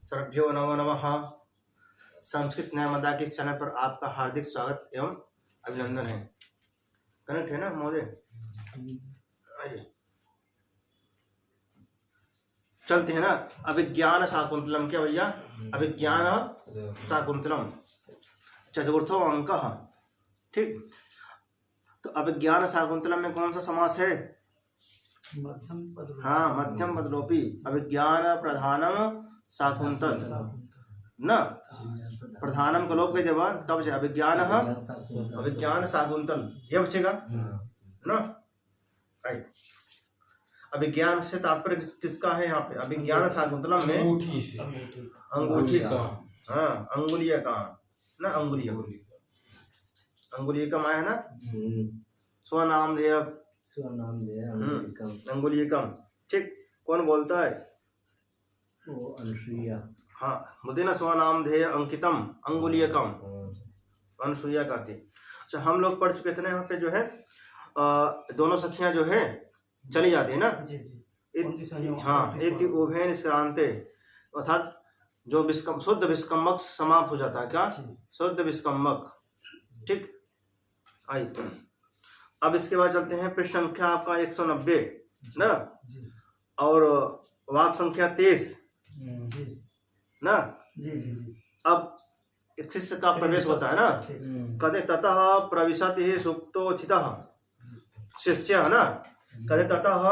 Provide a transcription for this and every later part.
सर्वभ्यो नमो नमः। संस्कृत न्यायमदा के इस चैनल पर आपका हार्दिक स्वागत एवं अभिनंदन है। कनेक्ट है ना महोदय? आइए चलते हैं ना। अभिज्ञान शाकुंतलम, क्या भैया? अभिज्ञान शाकुंतलम चतुर्थो अंक। ठीक, तो अभिज्ञान शाकुंतलम में कौन सा समास है? हाँ, मध्यम पदलोपी। अभिज्ञान प्रधानम शाकुंतल न, प्रधानम का लोप के जवाब कब से? अभिज्ञान अभिज्ञान शाकुंतल, ये बचेगा ना। अभिज्ञान से तात्पर्य किसका है यहाँ पे? अभिज्ञान शाकुंतलम में अंगूठी से, हाँ, अंगुलीय का ना, अंगुलीय का माया है ना। स्वनामधेय अंगुलीयकम। ठीक, कौन बोलता है? वो अनुसुईया। हाँ, बोलते ना, स्वनामधेय अंकितम अंगुलीयकम, अनुसुईया कहती। अच्छा, हम लोग पढ़ चुके थे ना यहाँ पे जो है दोनों सखियां जो है चली जाती है ना। हाँ, एक उभयन श्रांते, अर्थात जो शुद्ध विस्कम्भक समाप्त हो जाता है। क्या? शुद्ध विस्कम्भक। ठीक, आई। अब इसके बाद चलते हैं पृष्ठ संख्या आपका 190 ना, और वाक संख्या 23 ना। अब एक शिष्य का प्रवेश होता है ना। कदे ततः प्रविशति सुप्तोथितः शिष्य है ना। कदे ततः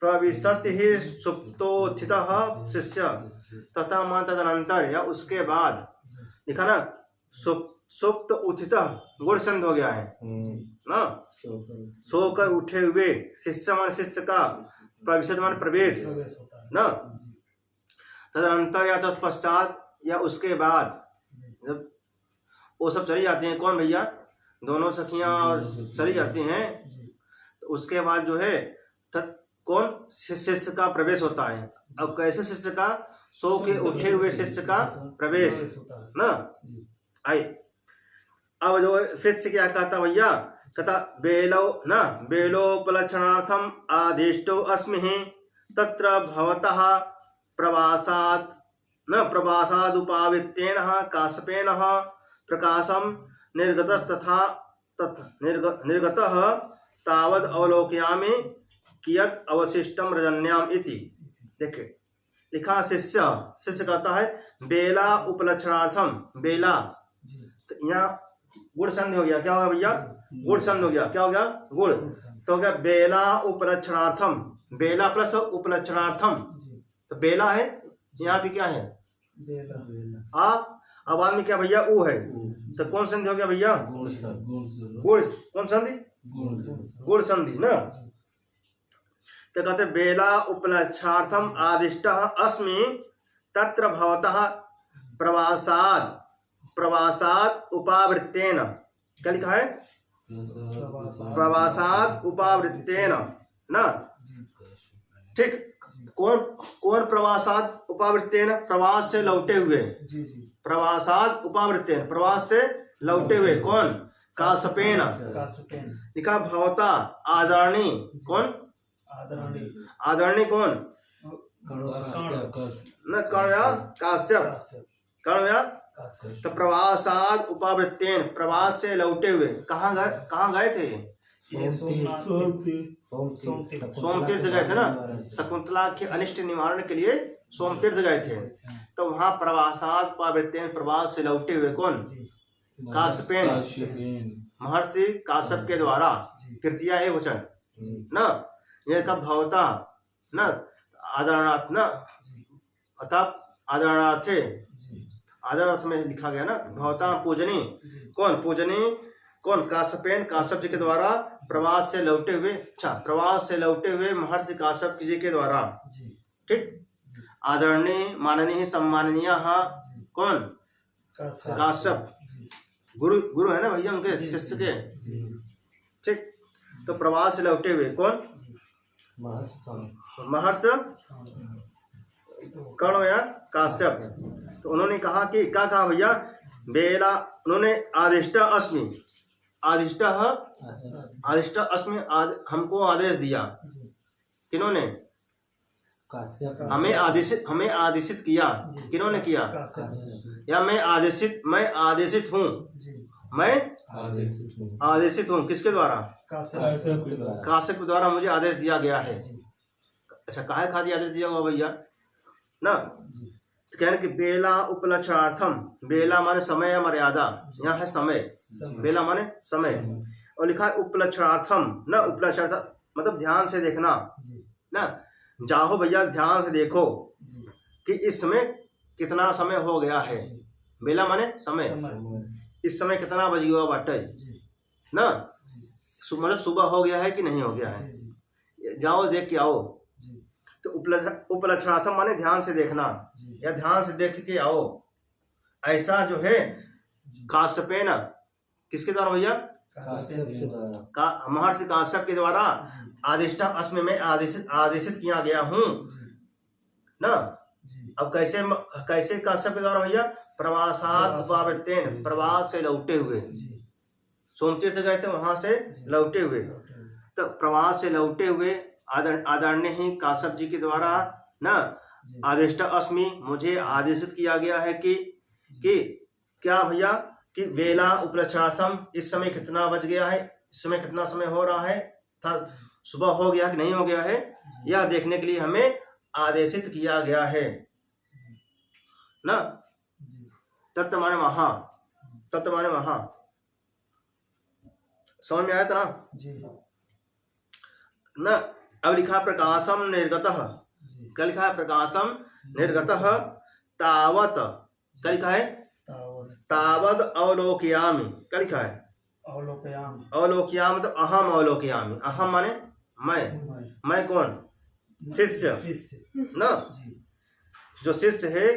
प्रविशति सुप्तोथितः शिष्य, तथा मान तदनंतर, या उसके बाद लिखा ना। सुप्त उत्थित गुण संध हो गया है ना। सोकर उठे हुए, शिष्य मान शिष्य का, प्रविशत मान प्रवेश ना। तदनंतर या तत्पश्चात, या उसके बाद, जब वो सब चली जाती हैं। कौन भैया? दोनों सखियां चली जाती हैं, तो उसके बाद जो है कौन? शिष्य का प्रवेश होता है। अब कैसे शिष्य का? सो के उठे हुए शिष्य का प्रवेश ना। आई, अब जो शिष्य क्या कहता भैया? कहता बेलो ना, बेलोपलक्षणार्थम आदिष्टो अस्मि तत्र भवतः प्रवासात् न, प्रवासादुपावृत्तेन काश्यपेन प्रकाशम निर्गतस्तथा निर्गतः तावद अवलोकयामि कियत् अवशिष्टम रजन्याम इति। देखिए लिखा, शिष्य कहता है बेला उपलक्षणार्थम। बेला, तो यहाँ गुण संधि हो गया। क्या होगा भैया? गुण संधि हो गया। क्या हो गया? गुण। तो हो गया बेला उपलक्षणार्थम, बेला प्लस उपलक्षणार्थम। तो बेला है, यहाँ पे क्या है? आ। अब बाद में क्या भैया? ऊ है। तो कौन संधि हो गया भैया? गुण। कौन संधि? गुण संधि ना। तो कहते बेला उपलक्षणार्थम आदिष्टः अस्मि तत्र भवतः प्रवासाद उपावृत्तेन। क्या लिखा है? प्रवासाद उपावृत्तेन ना। ठीक, कौन प्रवासाद उपावृत्तेन? प्रवास से लौटे हुए। प्रवासाद उपावृत्तेन, प्रवास से लौटे हुए। कौन? काश्यपेन। लिखा भवता आदरणी। कौन? आदरणी कौन? न, कर्ण या काश्यप। कर्ण या। तो प्रवासाद उपावृत्तेन, प्रवास से लौटे हुए। कहाँ गए थे? सोमतीर्थ गए थे ना। शकुंतला के अनिष्ट निवारण के लिए सोमतीर्थ गए थे। तो वहां प्रवासाद उपावृत्तेन, प्रवास से लौटे हुए। कौन? काश्यपेन, महर्षि काश्यप के द्वारा। तृतीया एक वचन ना। यह कब? भवता न, आदरणार्थ न, अतः आदरणार्थे, आदरणार्थ में लिखा गया ना। भवता पूजनी। कौन पूजनी? कौन? काश्यपेन, काश्यप जी के द्वारा प्रवास से लौटे हुए। अच्छा, प्रवास से लौटे हुए महर्षि काश्यप जी के द्वारा। ठीक, आदरणीय, माननीय, सम्माननीय। कौन? काश्यप गुरु है ना भैया उनके शिष्य के। ठीक, तो प्रवास से लौटे हुए। कौन? महर्षि कर्ण या काश्यप। तो उन्होंने कहा कि क्या कहा भैया? बेला, उन्होंने आदिष्ट अस्मि, आदिष्ट अस्मि, हमको आदेश दिया। किन्होंने? काश्यप हमें आदेशित किया, किन्होंने किया? या मैं आदेशित हूँ, मैं आदेशित हूँ किसके द्वारा? काश्यप के द्वारा मुझे आदेश दिया गया है। अच्छा, काहे खातिर आदेश दिया हुआ भैया ना? तो कहने कि बेला उपलक्षणार्थम, बेला माने समय या मर्यादा, यहाँ है समय, बेला माने समय, और लिखा है उपलक्षणार्थम ना, उपलक्षणार्थम मतलब ध्यान से देखना ना। जाओ भैया ध्यान से देखो कि इस समय कितना समय हो गया है। बेला माने समय, इस समय कितना बज गया बाटे ना, मतलब सुबह हो गया है कि नहीं हो गया है, जाओ देख के आओ। तो उपलक्षणार्थम माने ध्यान से देखना या ध्यान से देख के आओ। ऐसा जो है काश्यपेन, किसके द्वारा भैया? महर्षि काश्यप के द्वारा आदिष्टा अस्मि में आदेशित किया गया हूँ ना। अब कैसे काश्यप के द्वारा भैया? प्रवासात उपावृत्तेन, प्रवास से लौटे हुए, सोमतीर्थ गए थे वहां से लौटे हुए, तो प्रवास से लौटे हुए आदरणीय ही काश्यप जी के द्वारा ना आदिष्टा अस्मि, मुझे आदेशित किया गया है कि क्या भैया कि वेला उपलक्षणार्थम, इस समय कितना बज गया है, इस समय कितना समय हो रहा है, था सुबह हो गया कि नहीं हो गया है, यह देखने के लिए हमें आदेशित किया गया है ना। तत्व माने वहां, तत्व माने वहां, समझ में आया था ना। अब लिखा प्रकाशम निर्गतः, क्या लिखा है? प्रकाशम निर्गतः तावत, क्या लिखा है? तावद अवलोकयामि, क्या लिखा है? अवलोकयामि मतलब अहम अवलोकयामि, अहम माने मैं कौन? शिष्य ना, जो शिष्य है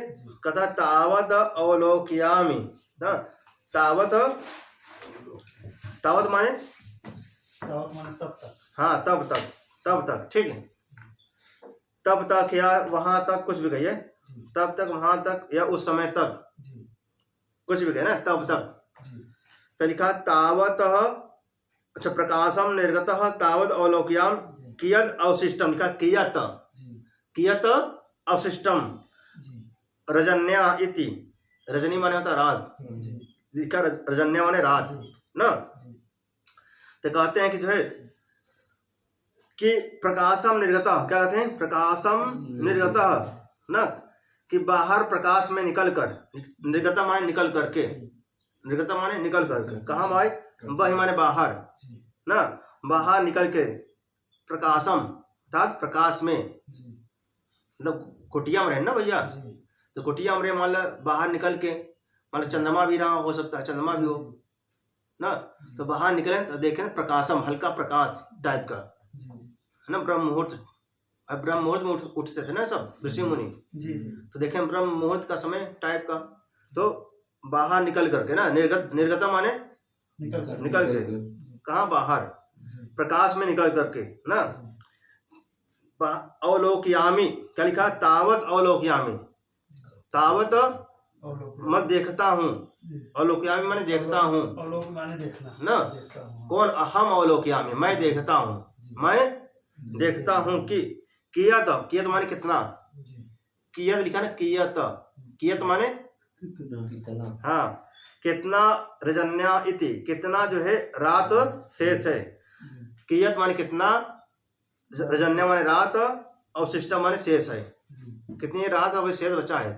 कथा तावद अवलोकयामि ना। तावत माने तब तक, हाँ तब तक, ठीक है, तब तक या वहां तक, कुछ भी कहिए, तब तक, वहां तक या उस समय तक, कुछ भी कहे ना, तब तक। तो लिखा तावत, अच्छा प्रकाशम निर्गतः तावत अवलोकयाम कियद अवशिष्टम, लिखा कियत अवशिष्टम रजन्या इति, रजनी माने होता रात, लिखा रजन्या माने रात ना। तो कहते हैं कि जो है कि प्रकाशम निर्गतः, क्या कहते हैं? प्रकाशम निर्गतः ना, कि बाहर प्रकाश में निकल कर, निर्गतः माने निकल करके, निर्गतः माने निकल करके, कहाँ भाई? बहि माने बाहर ना, बाहर निकल के, प्रकाशम अर्थात प्रकाश में, मतलब कुटिया में रहे ना भैया, तो कुटिया में रहे मान लो बाहर निकल के, मान लो चंद्रमा भी रहा हो सकता है, चंद्रमा भी हो ना, तो बाहर निकले तो देखें प्रकाशम, हल्का प्रकाश टाइप का है ना। ब्रह्म मुहूर्त में उठते थे ना सब ऋषि मुनि, तो देखें ब्रह्म मुहूर्त का समय टाइप का, तो बाहर निकल करके ना, निर्गत माने निकल के, कहाँ? बाहर प्रकाश में निकल करके ना। अवलोकयामि, क्या लिखा? तावत अवलोकयामि, तावत मैं देखता हूँ, अवलोकयामि माने देखता हूँ, अवलोक माने देखना ना। कौन? अहम अवलोकयामि, मैं देखता हूँ, मैं देखता हूँ कि कियत माने कितना, कियत लिखा ना, कियत माने कितना, हाँ कितना, रजन्या इति, कितना जो है रात शेष है, कियत माने कितना, रजन्या माने रात, अवशिष्टा माने शेष है, कितनी रात अभी शेष बचा है,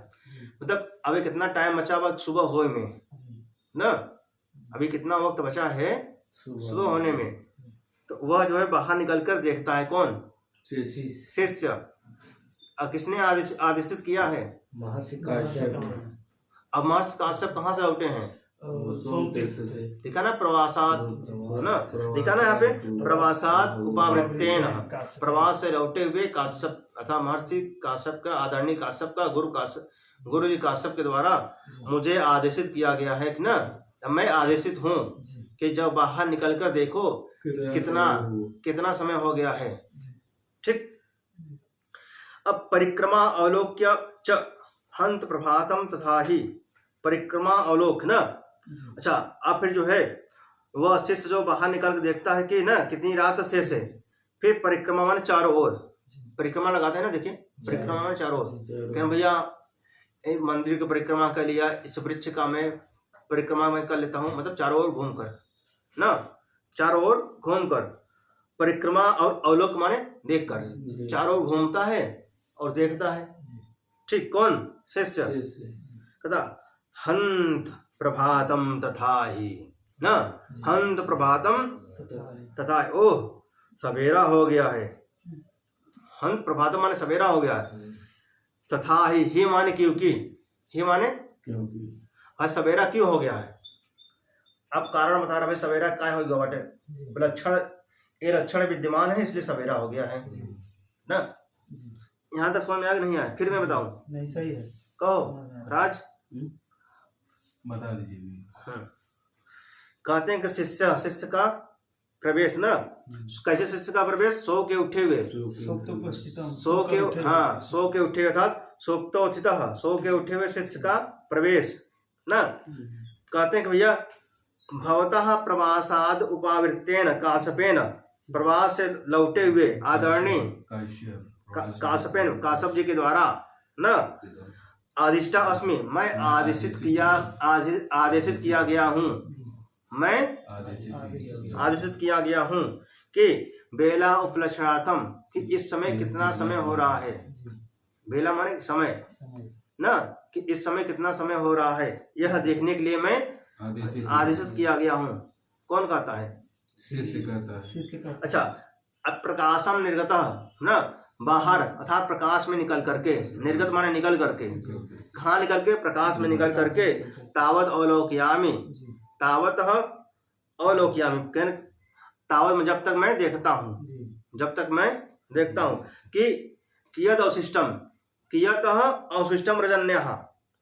मतलब अभी कितना टाइम बचा हुआ सुबह होने में ना, अभी कितना वक्त बचा है सुबह होने में। तो वह जो है बाहर निकलकर देखता है, कौन? शिष्य। अब किसने आदेशित किया है? महर्षि काश्यप। अब महर्षि काश्यप कहाँ से लौटे हैं? सोमतीर्थ से, दिखा ना प्रवासात ना, दिखा ना यहाँ पे प्रवासात उपावृत्तेन, प्रवास से लौटे हुए काश्यप अथवा महर्षि काश्यप का, आदरणीय काश्यप का, गुरु जी काश्यप के द्वारा मुझे आदेशित किया गया है कि ना, मैं आदेशित हूँ कि जब बाहर निकलकर देखो कितना समय हो गया है, ठीक। अब परिक्रमा अवलोक्य च हंत प्रभातम तथा ही, परिक्रमा अवलोक ना। अच्छा, अब फिर जो है वह शिष्य जो बाहर निकल के देखता है कि ना कितनी रात शेष है, फिर परिक्रमा माने चारों ओर, परिक्रमा लगाते हैं ना, देखिए परिक्रमा में चारों ओर कहें भैया एक मंदिर की परिक्रमा कर लिया, इस वृक्ष का मैं परिक्रमा में कर लेता हूँ, मतलब चारों ओर घूम कर ना, चारों ओर घूम कर परिक्रमा और अवलोक माने देख कर, चारों ओर घूमता है और देखता है। ठीक, कौन? शिष्य। कदा हंत प्रभातम तथा ही ना, हंत प्रभातम तथा, ओह सवेरा हो गया है, हंत प्रभातम माने सवेरा हो गया है, तथा ही माने क्योंकि, ही माने क्योंकि आज सवेरा क्यों हो गया है। अब कारण बता रहा भाई सवेरा क्या हो गया बाटे, लक्षण ये लक्षण विद्यमान है इसलिए सवेरा हो गया है ना। यहाँ तक समझ में आ गया? नहीं आया? फिर मैं बताऊं? नहीं सही है, कहो राज, बता दीजिए। कहते हैं कि शिष्य का प्रवेश ना, कैसे शिष्य का प्रवेश? सो के उठे हुए, सो के, हाँ सो के उठे अर्थात सोप्तोत्थितः, सो के उठे हुए शिष्य का प्रवेश ना। कहते हैं कि भैया भवतः प्रवासाद उपावृत्तेन काश्यपेन, प्रवास से लौटे हुए आदरणीय काश्यपेन, काश्यप जी के द्वारा न आदिष्टा अस्मि, मैं आदेशित किया गया हूँ, मैं आदेशित किया गया हूँ कि बेला उपलक्षणार्थम, कि इस समय कितना समय हो रहा है, बेला माने समय ना, कि इस समय कितना समय हो रहा है यह देखने के लिए मैं आदेशित किया गया हूँ। कौन कहता है? शिष्य कहता है। अच्छा, अब प्रकाशम निर्गतः ना, बाहर अर्थात प्रकाश में निकल करके, निर्गत माने निकल करके, कहाँ निकल के? प्रकाश में निकल करके, तावत अवलोकयामि, तावत अवलोकयामि, तावत में जब तक मैं देखता हूँ, जब तक मैं देखता हूँ कि कियत अवशिष्टम, कियत अवशिष्टम रजन्यः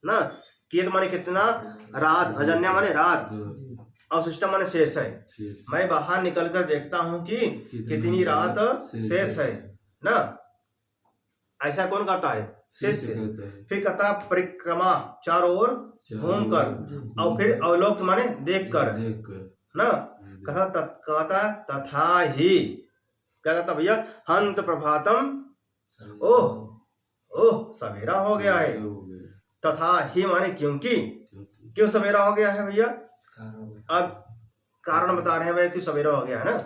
ना, कियत माने कितना, रात, रजन्य माने रात, अवशिष्टम माने शेष है, मैं बाहर निकल कर देखता हूँ कि कितनी रात शेष है ना। ऐसा कौन कहता है? शिष्य। फिर कहता परिक्रमा, चारों ओर घूम कर, और फिर अवलोक माने देख कर ना। कहता तथा ही, क्या कहता भैया? हंत प्रभातम, ओह ओह सवेरा हो गया है, तथा ही माने क्योंकि, क्यों सवेरा हो गया है भैया? अब कारण बता रहे हैं भाई, क्यों सवेरा हो गया है ना।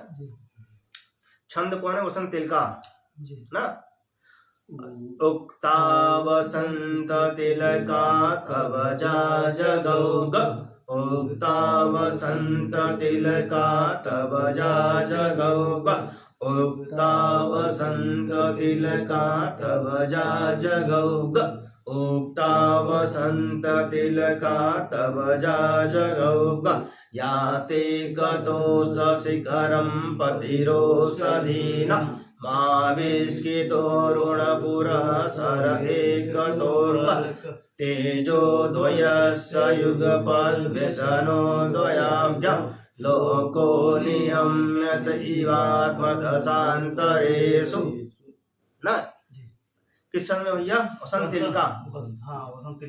छंद कौन है? वसंत तिलका ना, उक्ता वसंत तिलका तव जा जगौग, उक्ता वसंत तिलका तव जा जगौग, उक्ता वसंत तिलका तव जा जगौग, उक्ता वसंत तिलका तव जा जगौग, याते गतोष शिखरं पतिरोषधीना, माविष्कितोरुणपुरः सर एकतोर्ग, तेजोद्वयस्य युगपद्व्यसनो द्वयाभ्यां, लोको नियम्यत इवात्मदशान्तरेषु ना। किस सन में भैया? वसंत तिलका,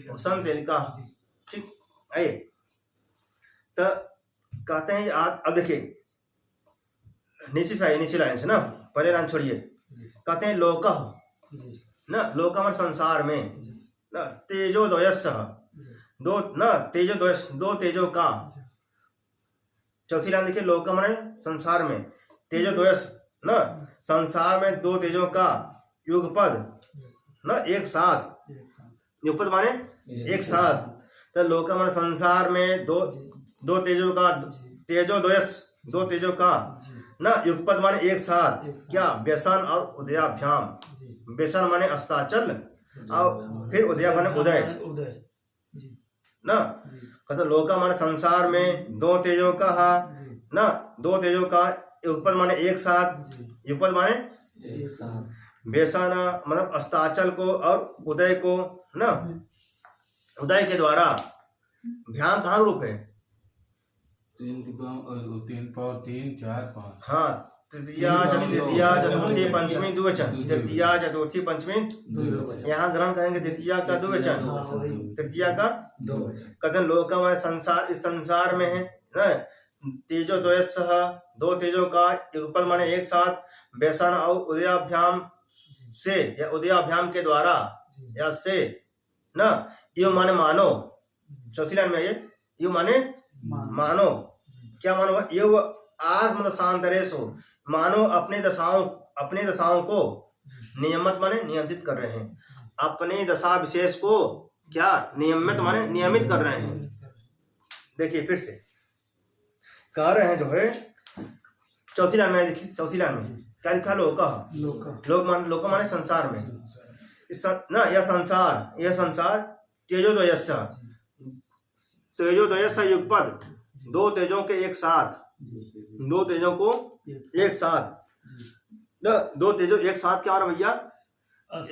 वसंत तिलका। ठीक है, तो कहते हैं अब देखिए नीचे लाइन से ना, पहले लाइन छोड़िए। कहते हैं लोक ना, लोक हमारे संसार में ना, तेजोद्वयस्य, दो ना, तेजोद्वयस, दो तेजों का। चौथी लाइन देखिए, लोक हमारे संसार में, तेजोद्वयस ना, संसार में दो तेजों का युगपद ना, एक साथ, युगपद माने एक साथ। तो लोक हमारे संसार में दो तेजों का, तेजोद्वयस दो तेजों का ना, युगपद माने एक साथ, क्या? व्यसन और उदयाभ्याम, व्यसन माने अस्ताचल और फिर उदय माने उदय ना। कहते लोका माने संसार में दो तेजों का ना, दो तेजों का युगपद माने एक साथ, युगपद माने एक साथ, व्यसन मतलब अस्ताचल को और उदय को ना, उदय के द्वारा। भ्याम कहाँ रूप है? 3 पाव 3 4 5। हाँ, तृतीया चतुर्थी पंचमी द्विवचन, तृतीया चतुर्थी पंचमी, यहाँ ग्रहण करेंगे तृतीया का द्विवचन, तृतीया का द्विवचन। कथन लोक में संसार, इस संसार में है ना, तेजोद्वयस्य, दो तेजों का युगपद माने एक साथ, व्यसन और उदयाभ्याम से या उदयाभ्याम के द्वारा जी या से ना, यो माने मानो। चौथी लाइन में ये यो माने मानो, क्या मानो? यो आत्म दशांतरेषु, मानो अपने दशाओं को नियमित माने नियंत्रित कर रहे हैं, अपने दशा विशेष को क्या नियमित माने नियमित कर रहे हैं। देखिए फिर से कह रहे हैं जो है चौथी लाइन में, देखिए चौथी लाइन में क्या लिखा? लोक माने संसार में। ना यह संसार तेजोदयस्य युगपद, दो तेजों के एक साथ, दो तेजों को एक साथ ना, दो तेजों एक साथ क्या हो रहा है भैया?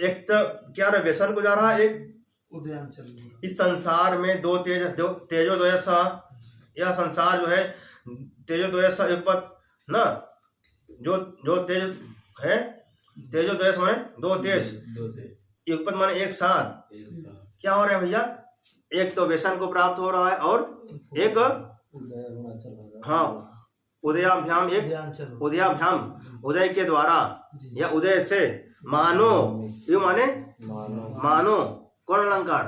एक तो क्या रहा, व्यसन को जा रहा है, एक उदयांचल। इस संसार में दो तेजोदयस्य, यह संसार जो है तेजोदयस्य युगपद ना, जो तेज है, तेजोदयस्य माने दो तेज, युगपद माने एक साथ, क्या हो रहा है भैया? एक तो व्यसन को प्राप्त हो रहा है और एक हाँ उदयाभ्याम, एक उदयाभ्याम उदय के द्वारा या उदय से, मानो ये माने मानो, कौन अलंकार?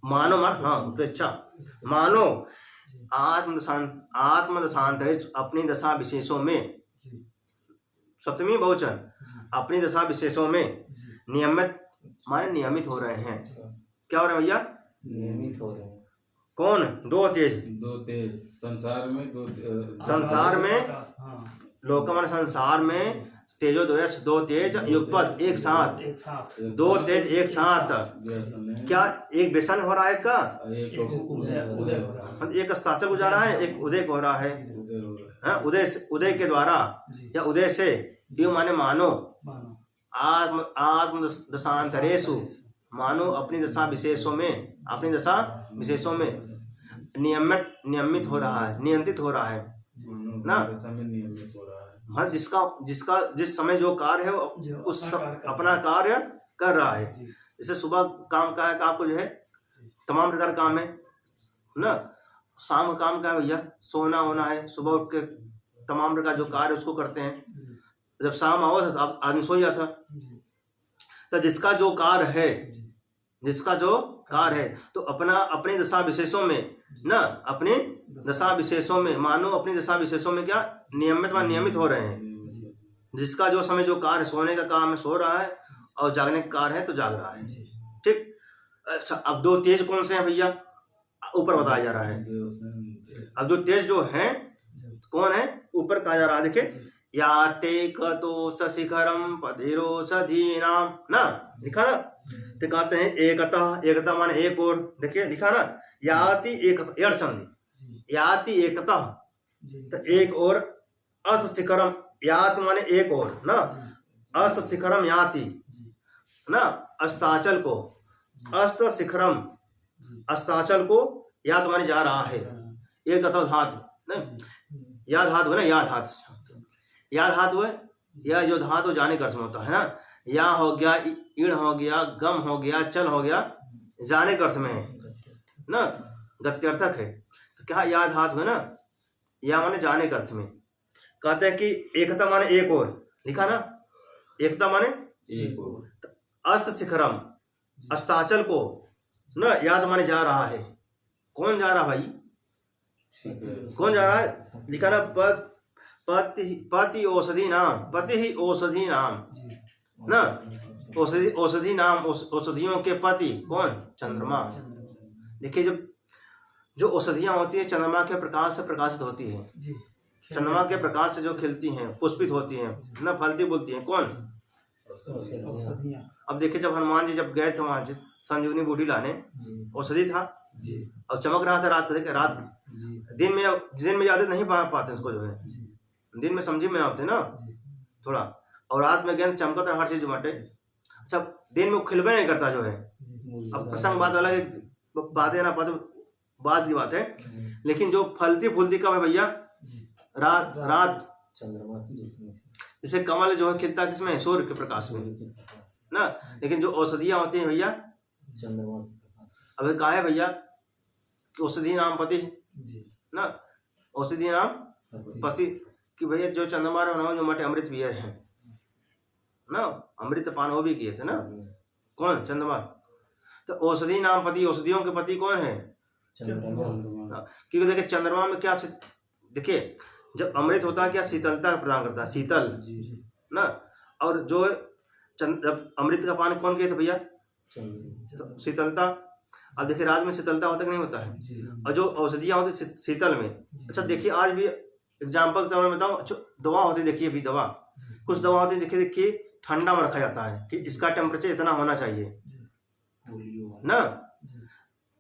मानो मान हाँ उपेक्षा, मानो आत्मदशांतरेषु, अपनी दशा विशेषों में, सप्तमी बहुवचन, अपनी दशा विशेषों में नियमित माने नियमित हो रहे हैं। क्या हो रहा है भैया? नियमित हो रहे हैं। कौन? दो तेज संसार में संसार में हाँ लोक माने संसार में तेजोदयस्य, दो तेज युगपद एक साथ, दो तेज एक साथ, क्या एक व्यसन हो रहा है का? उदय हो रहा है। एक अस्ताचल हो जा रहा है, एक उदय हो रहा है। हाँ, उदय के द्वारा या उदय से, यो माने मानो, आत्म दशांतरेषु, मानो अपनी दशा विशेषों में, अपनी दशा विशेषों में नियमित हो रहा है, नियंत्रित हो रहा है ना। नियमित हो रहा है, हर जिसका जिस समय जो कार्य है उस अपना कार्य कर रहा है। जैसे सुबह काम का है, आपको जो है तमाम प्रकार काम है ना, शाम का काम का है भैया, सोना होना है, सुबह उठ के तमाम प्रकार जो कार्य उसको करते हैं। जब शाम आओ तो आदमी सो जाता। तो जिसका जो कार्य है तो अपनी दशा विशेषों में ना, अपनी दशा विशेषों में, मानो अपनी दशा विशेषों में क्या नियमित हो रहे हैं। जिसका जो समय जो कार्य, सोने का काम है सो रहा है, और जागने का कार्य है तो जाग रहा है। ठीक। अच्छा, अब दो तेज कौन से हैं भैया? ऊपर बताया जा रहा है। अब जो तेज जो है कौन है? ऊपर कहा जा रहा है, देखिए, याते कतो शिखरम पधिरोषधीनाम ना, लिखा ना। तो कहते हैं एकता माने एक और, देखिए लिखा ना, याति एकता, यड़ संधि, याति एकता, तो एक और, अस्त शिखरम, यात माने एक और ना, अस्त शिखरम याति ना, अस्ताचल को, अस्त शिखरम, अस्ताचल को यात माने जा रहा है। एक धातु ना, या धातु है ना, या धातु है, या जो धातु जाने का अर्थ होता है ना, या हो गया, इण हो गया, गम हो गया, चल हो गया, जाने के अर्थ में है ना, गत्यर्थक है। तो क्या या धातु है ना, या माने जाने के अर्थ में। कहते हैं कि एकता माने एक और, लिखा ना, एकता माने एक और, अस्त शिखरम, अस्ताचल को ना, याद माने जा रहा है। कौन जा रहा भाई? कौन जा रहा है? लिखा ना, पति औषधि नाम, पति ही औषधि नाम ना, औषधि नाम, औषधियों के पति कौन? चंद्रमा। देखिए, जो औषधियां होती है चंद्रमा के प्रकाश से प्रकाशित होती है। चंद्रमा के प्रकाश से जो खिलती हैं, पुष्पित होती हैं ना, फलती फूलती हैं। कौन? अब देखिए, जब हनुमान जी जब गए थे वहां संजीवनी बूटी लाने, औषधि था और चमक रहा था रात को। देखिए, रात दिन में ज्यादा नहीं पाते उसको, जो है दिन में समझी में होते ना थोड़ा, और रात में ज्ञान चमकता है हर चीज बटे। अच्छा, दिन में खिलबे नहीं करता जो है। अब प्रसंग बात वाला बातें ना पाते, बात की बात है, लेकिन जो फलती फूलती कब है भैया? रात चंद्रमा की रोशनी से, जैसे कमल जो है खिलता किसमें? सूर्य के प्रकाश में ना। लेकिन जो औषधियां होती हैं भैया, चंद्रमा की प्रकाश। अब कहा है भैया कि औषधि नाम पति ना, औषधि नाम पति, कि भैया जो चंद्रमा जो मटे अमृत पियर हैं ना, अमृत पान वो भी किए थे ना। कौन? चंद्रमा। तो औषधि नाम पति, औषधियों के पति कौन है? चंद्रमा। हाँ, क्योंकि देखिए चंद्रमा में क्या देखिए जब अमृत होता है क्या शीतलता प्रदान करता है, शीतल ना। और जो जब अमृत का पान कौन किए थे भैया? तो शीतलता। अब देखिए रात में शीतलता होता कि नहीं होता है, और जो औषधियाँ होती शीतल में। अच्छा देखिए आज भी एग्जाम्पल के तौर में बताऊँ, अच्छा दवा होती है, देखिए अभी दवा, कुछ दवा होती है देखिए ठंडा में रखा जाता है कि इसका टेम्परेचर इतना होना चाहिए ना,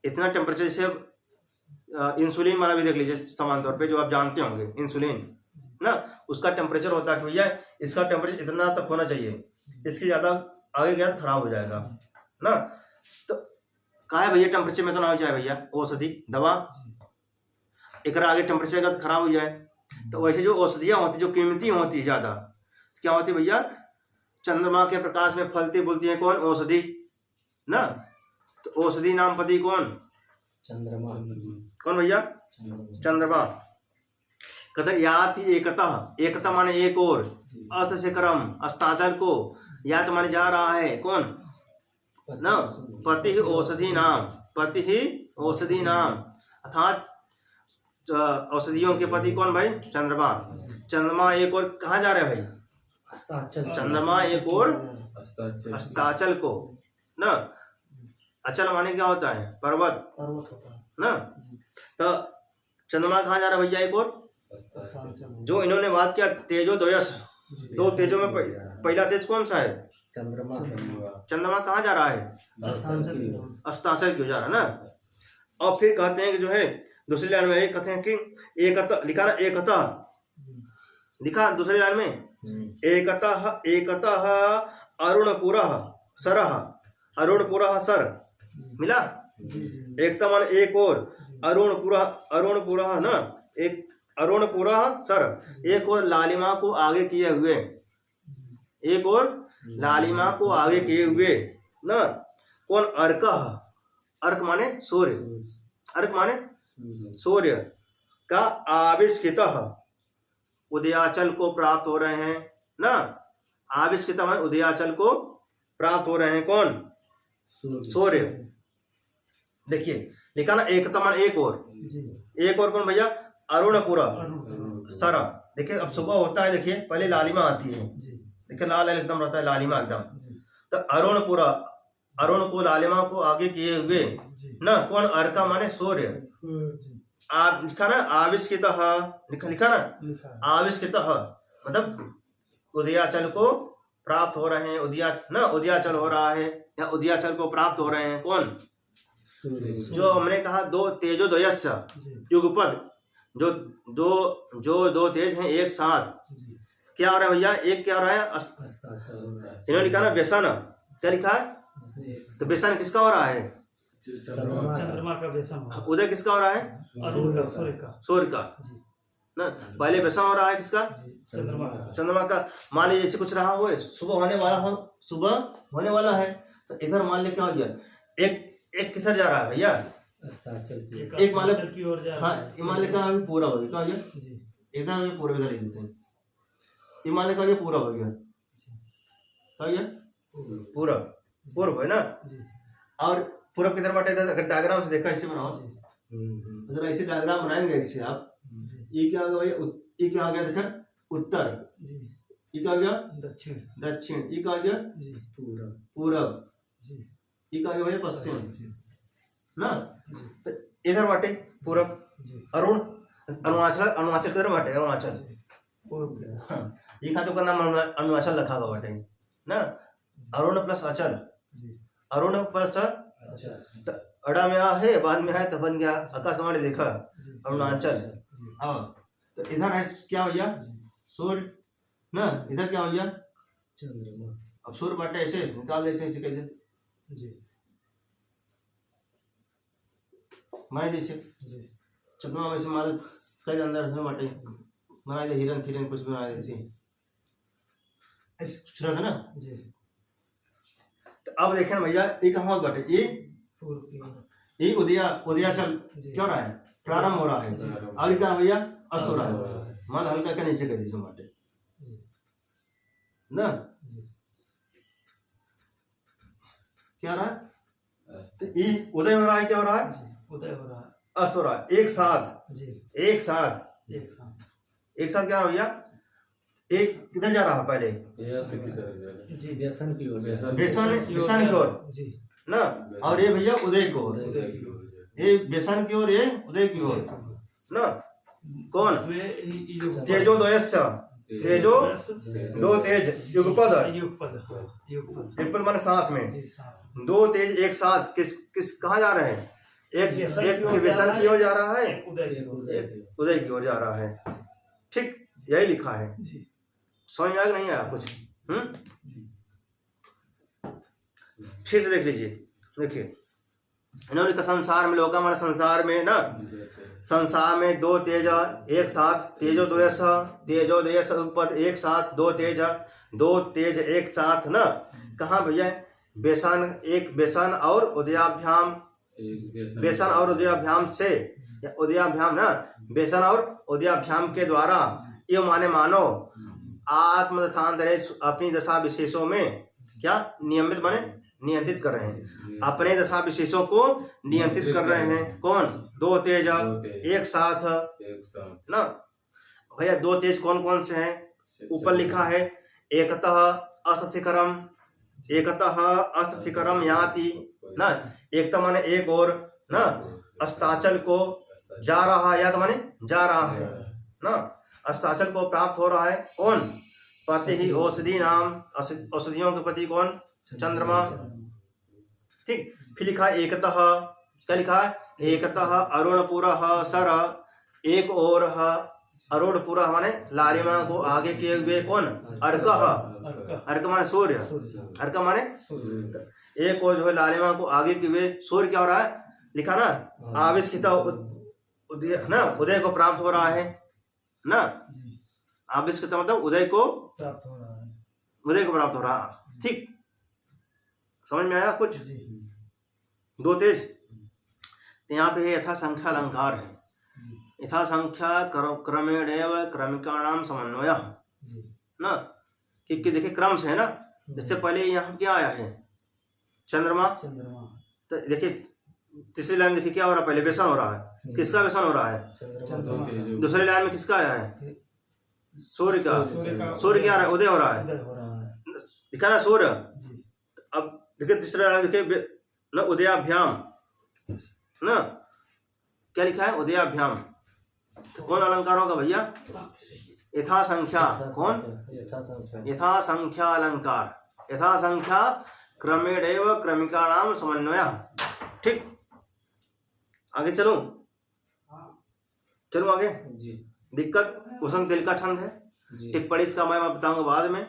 इतना टेम्परेचर। जैसे इंसुलिन वाला भी देख लीजिए सामान्य तौर पे, जो आप जानते होंगे इंसुलिन ना, उसका टेम्परेचर होता है कि भैया इसका टेम्परेचर इतना तक होना चाहिए, इसके ज़्यादा आगे गया तो खराब हो जाएगा ना। तो कहा है भैया टेम्परेचर में तो ना हो जाए भैया, औषधि दवा एक आगे टेम्परेचर का तो खराब हो जाए। तो वैसे जो औषधियाँ होती जो कीमती होती है ज़्यादा, क्या होती है भैया? चंद्रमा के प्रकाश में फलती फूलती है कौन? औषधि ना। तो औषधि नाम पति कौन? चंद्रमा। कौन भैया? चंद्रमा। कहते याति एकतः, एकता माने एक और, अर्थ से क्रम अस्ताचल को यात माने जा रहा है कौन ना, पति ही औषधि नाम, पति ही औषधि नाम, अर्थात औषधियों के पति कौन भाई? चंद्रमा। चंद्रमा एक और कहाँ जा रहा है भाई? चंद्रमा एक और अस्ताचल को ना। अचल माने क्या होता है? पर्वत होता है ना। तो चंद्रमा कहाँ जा रहा है भैया एक और? जो इन्होंने बात किया तेजो द्वयस, दो तेजों में पहला तेज कौन सा है? चंद्रमा। चंद्रमा कहाँ जा रहा है? अस्ताचल क्यों जा रहा है ना। और फिर कहते हैं कि जो है दूसरी लाइन में कहते हैं कि एकतः लिखा ना, एकतः लिखा दूसरी लाइन में, एकतः अरुणपुरः सरः, अरुणपुरः सर मिला। एकता मान एक और, अरुणपुरः ना, एक अरुणपुरः सर, एक और लालिमा को आगे किए हुए, एक और लालिमा को आगे किए हुए ना। कौन? अर्कः, अर्क माने सूर्य, अर्क माने सूर्य का आविष्कृतः, उदयाचल को प्राप्त हो रहे हैं ना। आविष्कृत माने उदयाचल को प्राप्त हो रहे हैं कौन? सूर्य। देखिए लिखा ना एकता मान एक और, एक और कौन भैया? अरुणपुरा सर। देखिए अब सुबह होता है, देखिए पहले लालिमा आती है, देखिए लाल लाल एकदम रहता है लालिमा एकदम। तो अरुणपुरा, अरुण को लालिमा को आगे किए हुए ना कौन? अर्का माने सूर्य। आप लिखा ना आविष्कृत, लिखा ना आविष्कृत, मतलब उदयाचल को प्राप्त हो रहे हैं, उदयाचल हो रहा है या उदयाचल को प्राप्त हो रहे हैं कौन? जो हमने कहा दो तेजो द्वयस्य युगपद, जो दो तेज हैं एक साथ, क्या हो रहा है भैया? एक क्या हो रहा है? इन्होंने लिखा ना व्यसन, क्या लिखा है? तो व्यसन किसका हो रहा है? चंद्रमा का व्यसन, उदय किसका हो रहा है? अरुण का, सूर्य का ना। पहले व्यसन हो रहा है किसका? चंद्रमा का। मान लीजिए जैसे कुछ रहा हो, सुबह होने वाला है, तो इधर मान लीजिए क्या हो गया, एक किधर जा रहा है भैया? एक मान लो की ओर जा रहा हाँ, है। ये मान लीजिए अभी पूरा हो गया, क्या हो गया? इधर ये पूरा लिख देते हैं, ये मान लीजिए ये पूरा हो गया, क्या हो गया? पूर्व है ना। और पूर्व किधर बाटे? अगर डायग्राम से देखा ऐसे बनाओ, अगर ऐसे डायग्राम बनाएंगे इससे आप, ये क्या हो गया भैया? ये क्या हो गया? देखा उत्तर, ये क्या हो गया? दक्षिण, ये क्या हो गया? पूरब, ये क्या हो गया भैया? पश्चिम ना। तो इधर बाटे पूरब, अरुणाचल किधर बाटे? अरुणाचल। हाँ, ये खातों का नाम अरुणाचल रखा हुआ बाटे ना। अरुण प्लस अचल, अरुण प्लस अड़ा में आ है, बाद में है तो बन गया आकाशवाणी, देखा अरुणाचल। हाँ, तो इधर है क्या भैया? सूर्य ना। इधर क्या हो गया? चंद्रमा। अब सूर्य बाटे ऐसे निकाल दे, ऐसे कैसे मारे जैसे चंद्रमा में से मारे कई अंदर से बाटे बना दे, हिरन फिरन कुछ बना दे ऐसे कुछ रहा था ना। तो अब देखें भैया ये कहाँ बाटे? ये उदयाचल क्या हो रहा है? प्रारंभ हो रहा है। आगे क्या भैया? अस्त हो रहा है। मान हल्का क्या नीचे कर दीजिए बाटे ना। क्या रहा है? तो ई उदय हो रहा है, क्या हो रहा है? जी उदय हो रहा है अस्त हो रहा है। एक साथ, जी एक साथ, एक साथ एक साथ क्या हो भैया? एक किधर जा रहा है पहले? ये अस्त की तरफ जा रहा है। जी व्यसन की ओर व्यसन व्यसन की ओर जी ना, और ये भैया उदय की ओर, उदय की ओर जा रहा ये व्यसन की ओर, ये उदय की ओर ना। कौन? तेजोदयस्य, तेजो दो तेज युगपद, युगपद युगपद माने साथ में, जी साथ दो तेज एक साथ, किस कहाँ जा रहे हैं? एक व्यसन की ओर जा रहा है, उदय एक उदय की ओर जा रहा है। ठीक, यही लिखा है। जी समझ में आया कि नहीं आया कुछ? फिर से देख लीजिए, देखिए इन्होंने कहा संसार में, लोका हमारे संसार में ना, संसार में दो तेज एक साथ, तेजोदयस, तेजोदयस उपपद एक साथ, दो तेज एक साथ ना। कहाँ भैया? बेसन, एक बेसन और उदयाभ्याम, बेसन और उदयाभ्याम से, उदयाभ्याम ना, बेसन और उदयाभ्याम के द्वारा ये माने मानो आत्म तथांतरे अपनी दशा विशेषों में क्या नियमित माने नियंत्रित कर रहे हैं, अपने दशा विशेषों को नियंत्रित कर रहे हैं। कौन? दो तेज एक साथ ना। भैया दो तेज कौन कौन से हैं? ऊपर लिखा है एकतः अस शिखरम, एकतः अस शिखरम याति ना। एकता माने एक और ना, अस्ताचल को जा रहा है, या तो माने जा रहा है ना, अस्ताचल को प्राप्त हो रहा है। कौन? पति ही औषधि नाम, औषधियों के पति कौन? चंद्रमा। ठीक, फिर लिखा है एकतः, क्या लिखा है? एकतः अरुणपुरः सर, एक और अरुणपुरः माने लालिमा को आगे किए हुए कौन? अर्कः, अर्क माने सूर्य, अर्क माने एक और जो है लालिमा को आगे किए हुए सूर्य क्या हो रहा है? लिखा ना, आविष्कृत उदय ना, उदय को प्राप्त हो रहा है ना। आविष्कृत मतलब उदय को प्राप्त हो रहा है, उदय को प्राप्त हो रहा है। ठीक, समझ में आया कुछ? जी दो तेज। तो यहाँ पे यथा संख्या अलंकार है, यथा संख्या क्रमेण एवं क्रमिकाणाम समन्वय जी ना, कि देखिए क्रम से है ना। इससे पहले यहाँ क्या आया है? चंद्रमा। चंद्रमा तो देखिए तीसरी लाइन देखिए क्या हो रहा है? पहले व्यसन हो रहा है, किसका व्यसन हो रहा है? चंद्रमा दूसरी लाइन में किसका आया है? सूर्य का। सूर्य क्या आ रहा है? उदय हो रहा है, उदय हो रहा है दिखा ना सूर्य। जी अब देखिए तीसरा लाइन देखिए ना, उदयाभ्याम ना, क्या लिखा है? उदयाभ्याम। तो कौन अलंकार होगा भैया? यथा संख्या। कौन? यथा संख्या अलंकार, यथा संख्या क्रमेण एवं क्रमिकाणाम समन्वय। ठीक, आगे चलो, चलो आगे। दिक्कत कुसुम तिल का छंद है, टिप्पणी इसका मैं बताऊंगा बाद में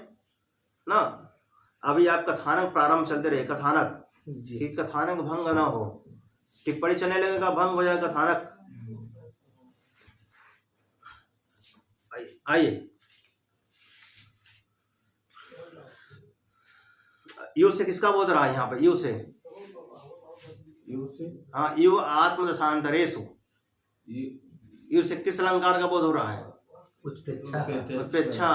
ना। अभी आप कथानक प्रारंभ चलते रहे, कथानक कि कथानक भंग ना हो, टिप्पणी चलने लगेगा भंग हो जाएगा कथानक। आइए, यू से किसका बोध रहा है यहाँ पे? यू से, हाँ, यू आत्मदशांतरेषु, यू से किस अलंकार का बोध हो रहा है? उत्प्रेक्षा।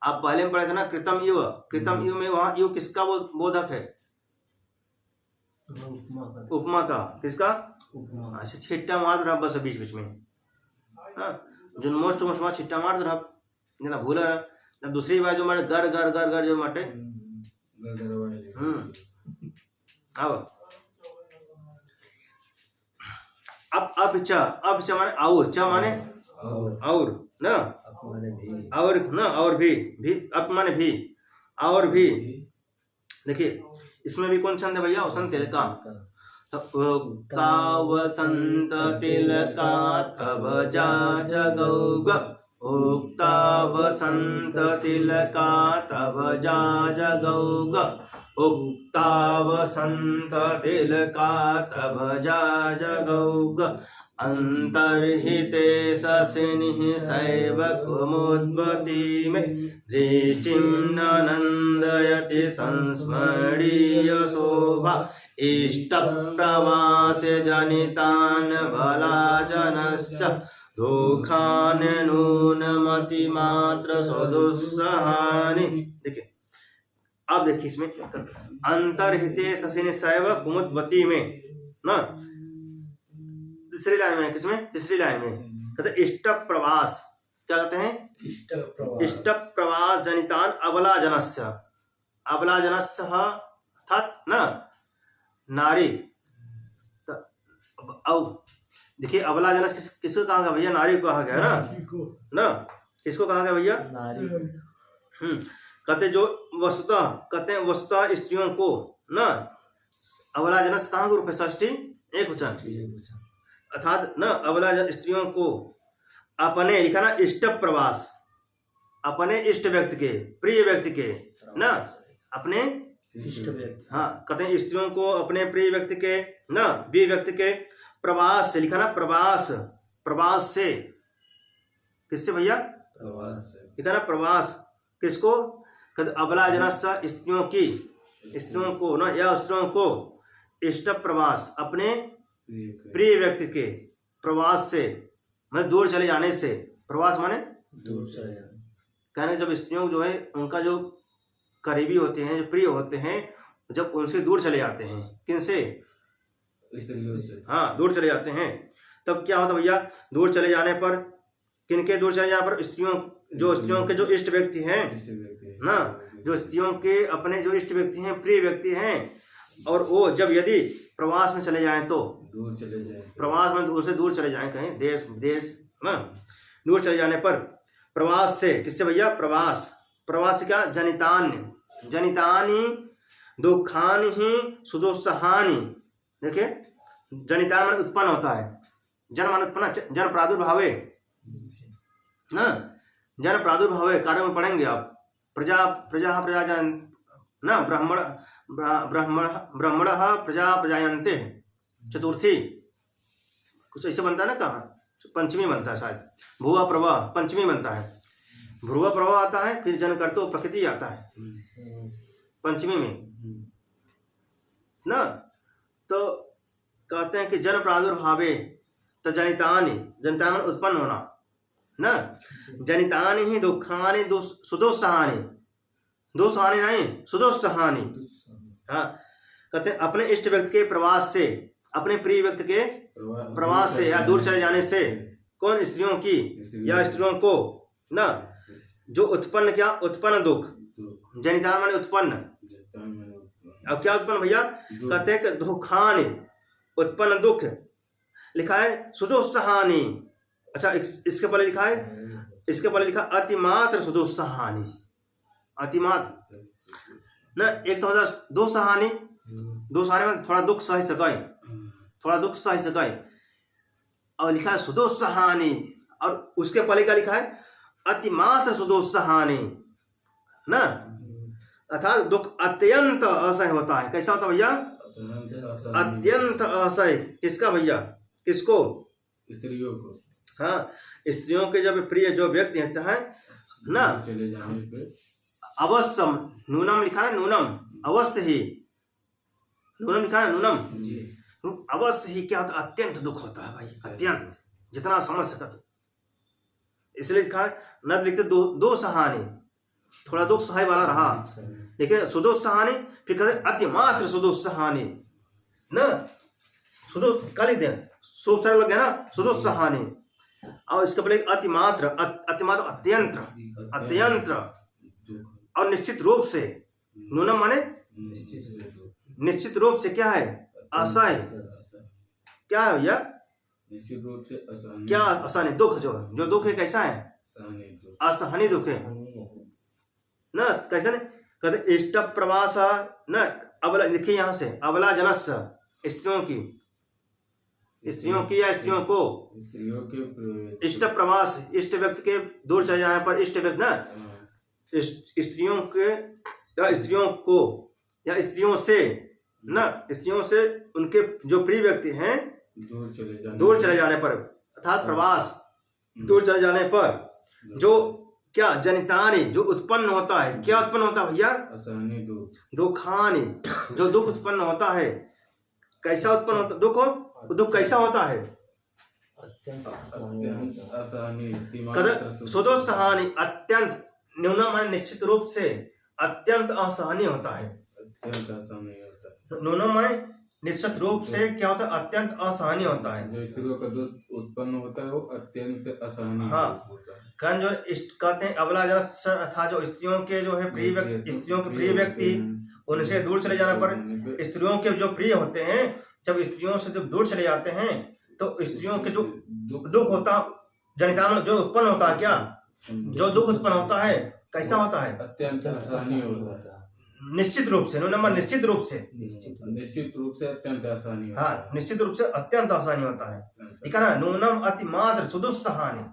आप पहले में पढ़े थे ना कृतम यु, कृतम यु में वहां यु किसका बोधक है? उपमा का। किसका? अच्छा, छिट्टा मार रहा बस बीच बीच में, हाँ, जो मोस्ट वहाँ छिट्टा मार रहा जना भूला ना। दूसरी बार जो मारे गर गर गर गर जो माटे अब च माने और, च माने और ना, और ना, और भी अप माने भी, और भी। देखिए इसमें भी कौन छंद है भैया? वसंत तिल का। उक्ता वसंत तिल का तब जा जगौग, उक्ता वसंत तिल का तब जा जगौग, उक्ता वसंत तिल का तब जा जगौग, अंतर्हिते ससिनिः सैव कुमुद्वती में दृष्टिं न नन्दयति संस्मरणीय शोभा, इष्टप्रवासे जनितान् बलाजनस्य दुःखान् नूनमतिमात्र सुदुस्सहानि। देखिए अब देखिए इसमें अंतर्हिते ससिन सैव कुमुदवती में ना, तीसरी लाइन में, किसमें, तीसरी लाइन में कहते इष्ट प्रवास, क्या कहते हैं, इष्ट प्रवास, इष्ट प्रवास जनितान अबला जनस्य, अबला जनस्य अर्थात ना नारी। अब देखिए अबला जनस किसको कहा गया भैया, नारी को कहा गया ना, किसको कहा गया भैया, नारी, कहते जो वस्तुतः, कहते हैं वस्तुतः स्त्रियों को ना, अबला जनस कहाँ के रूप में, षष्ठी एक वचन, अर्थात न अबला स्त्रियों को अपने, लिखा ना इष्ट प्रवास, अपने इष्ट व्यक्ति के, प्रिय व्यक्ति के ना, अपने इष्ट व्यक्ति, हाँ, कहते हैं स्त्रियों को अपने प्रिय व्यक्ति के ना, प्रिय व्यक्ति के प्रवास से, लिखा ना प्रवास, प्रवास से, किससे भैया, प्रवास से, लिखा ना प्रवास, किसको, कहते अबला जनस स्त्रियों की, स्त्रियों को ना, या स्त्रियों को इष्ट प्रवास, अपने प्रिय व्यक्ति के प्रवास से, मतलब दूर चले जाने से, प्रवास माने दूर चले जाना, कहने जब स्त्रियों जो है उनका जो करीबी होते हैं, जो प्रिय होते हैं, जब उनसे दूर चले जाते हैं, किनसे, स्त्रियों से, हाँ दूर चले जाते हैं, तब क्या होता भैया, दूर चले जाने पर, किनके दूर चले जाने पर, स्त्रियों, जो स्त्रियों के जो इष्ट व्यक्ति हैं ना, जो स्त्रियों के अपने जो इष्ट व्यक्ति हैं, प्रिय व्यक्ति हैं, और वो जब यदि प्रवास में चले जाएं तो, दूर चले जाए, प्रवास में उनसे दूर चले जाएं, कहीं देश विदेश ना, दूर चले जाने पर, प्रवास से, किससे भैया, प्रवास, प्रवास से क्या, जनितान्य, जनितानि दुखानि ही सुदुस्सहानि, देखिए जनितान मान उत्पन्न होता है, जन मान उत्पन्न, जन प्रादुर्भावे ना, जन प्रादुर्भावे कार्य में पढ़ेंगे आप, प्रजा प्रजा प्रजाजन ना, ब्राह्मण ब्राह्मण ब्राह्मण प्रजा प्रजायन्ते, चतुर्थी कुछ ऐसे बनता है ना, कहाँ पंचमी बनता है शायद, भुवा प्रभा पंचमी बनता है, भ्रुवा प्रभा आता है, फिर जन कर्तो प्रकृति आता है पंचमी में ना। तो कहते हैं कि जन प्रादुर्भावे, तो जनितानि, जनितान उत्पन्न होना ना, जनितानि ही दुखानि सुदुस्सहानि, दुस्सहानि नहीं सुदुस्सहानि, हाँ कहते हैं अपने इष्ट व्यक्ति के प्रवास से, अपने प्रिय व्यक्ति के प्रवास से या दूर चले जाने से, कौन, स्त्रियों की या स्त्रियों को ना, जो उत्पन्न, क्या उत्पन्न दुख, जनितान माने उत्पन्न, अब क्या उत्पन्न भैया, कहते हैं कि दुखानि, उत्पन्न दुख, लिखा है सुदुस्सहानि, अच्छा इसके पहले लिखा है, इसके पहले लिखा अतिमात्र सुदुस्सहानि, अतिमात्र ना, एक तो होता दुस्सहानि, दुस्सहानि में थोड़ा दुख सह सकाई, थोड़ा दुख सह सकाई, और लिखा है सुदुस्सहानि, और उसके पहले क्या लिखा है, अतिमात्र सुदुस्सहानि ना, अर्थात दुख अत्यंत असह्य होता है, कैसा होता भैया, अत्यंत असह्य, किसका भैया, किसको, स्त्रियों को, हाँ स्त्रियों के जब प्रिय जो व्यक्ति होता है ना, चले जाने पे, अवश्य नूनम लिखा है, नूनम अवश्य ही, नूनम लिखा है, नूनम अवश्य ही, क्या होता है, अत्यंत दुख होता है भाई, अत्यंत, जितना समझ सका तो, इसलिए लिखा है, न लिखते दो सहानी, थोड़ा दुख सहाय वाला रहा, लेकिन सुदुस्सहानि, फिर कहते अतिमात्र सुदुस्सहानि ना, सुदुस क्या लिख दें, शुभ सरल लग गया ना, सुदुस्सहानि, और इसके पहले अतिमात्र, अतिमात्र अत्यंत, अत्यंत और निश्चित रूप से, न्यूनम माने निश्चित रूप से, क्या है, असह्य, क्या है भैया, निश्चित रूप से असहनीय, क्या असहनीय दुख, जो दुख है कैसा है, असहनीय दुख है ना, कैसा नहीं, कहते इष्ट प्रवास न, अबला, देखिए यहाँ से अबला जनस, स्त्रियों की, स्त्रियों की या स्त्रियों को, स्त्रियों के इष्ट प्रवास, इष्ट व्यक्ति के दूर चले जाने पर, इष्ट व्यक्ति ना, स्त्रियों के या स्त्रियों को या स्त्रियों से ना, स्त्रियों से उनके जो प्रिय व्यक्ति हैं, दूर चले जाने पर, अर्थात प्रवास, दूर चले जाने पर, जो क्या, जनितानि, जो उत्पन्न होता है, क्या उत्पन्न होता है भैया, असहनीय दुख, दुखानि, जो दुख उत्पन्न होता है, कैसा उत्पन्न होता, दुख हो, दुख कैसा होता है, अत्यंत असहनीय, सुदुस्सहानि, अत्यंत, न्यूनम है निश्चित रूप से, अत्यंत असहनीय होता है। अत्यंत आसान नहीं होता है। न्यूनम माने निश्चित रूप से क्या होता है, अत्यंत असहनीय होता है। जो स्त्रियों का दूध उत्पन्न होता है वो अत्यंत असहनीय हाँ। होता है। कारण जो कहते हैं अबला जरस था, जो स्त्रियों के जो है प्रिय व्यक्ति, स्त्रियों के प्रिय व्यक्ति, उनसे दूर चले जाने पर स्त्रियों के जो प्रिय होते हैं, जब स्त्रियों से जब दूर चले जाते हैं तो स्त्रियों के जो दुख होता जनितान जो उत्पन्न होता है, क्या जो दुख उत्पन्न होता है कैसा होता है, अत्यंत असहनीय होता है। निश्चित रूप से नंबर निश्चित रूप से निश्चित रूप से अत्यंत आसानी होता हाँ निश्चित रूप से अत्यंत आसानी होता है। ठीक है ना, नूनम अति मात्र सुदुस्सहानी,